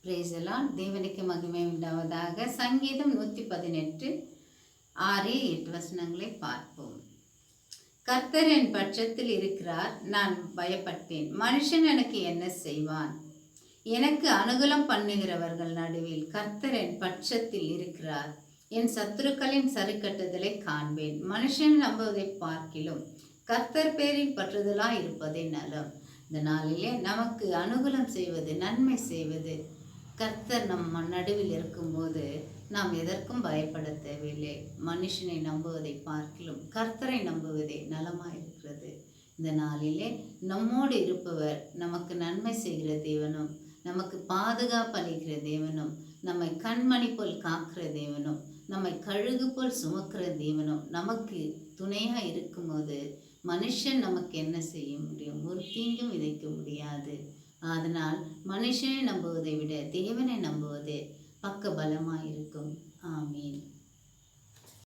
Price எல்லாம் தேவனுக்கு மகிமை உண்டாவதாக. சங்கீதம் 118 6-8 வசனங்களை பார்ப்போம். கர்த்தர் என் பட்சத்தில் இருக்கிறார், நான் பயப்பட்டேன். மனுஷன் எனக்கு என்ன செய்வான்? எனக்கு அனுகூலம் பண்ணுகிறவர்கள் நடுவில் கர்த்தர் என் பட்சத்தில் இருக்கிறார். என் சத்துருக்களின் சரிக்கட்டுதலை காண்பேன். மனுஷன் நம்புவதை பார்க்கிலும் கர்த்தர் பேரில் பற்றுதலாய் இருப்பதே நலம். இந்த நாளிலே நமக்கு அனுகூலம் செய்வது, நன்மை செய்வது கர்த்தர் நம்ம நடுவில் இருக்கும்போது நாம் எதற்கும் பயப்பட தேவையில்லை. மனுஷனை நம்புவதை பார்க்கிலும் கர்த்தரை நம்புவதே நலமாயிருக்கிறது. இந்த நாளிலே நம்மோடு இருப்பவர் நமக்கு நன்மை செய்கிற தேவனும், நமக்கு பாதுகாப்பு அளிக்கிற தேவனும், நம்மை கண்மணி போல் காக்கிற தேவனும், நம்மை கழுகு போல் சுமக்கிற தேவனும் நமக்கு துணையாக இருக்கும்போது மனுஷன் நமக்கு என்ன செய்ய முடியும்? ஒரு தீங்கும் விதைக்க முடியாது. அதனால் மனுஷனை நம்புவதை விட தேவனை நம்புவது பக்க பலமாயிருக்கும். ஆமீன்.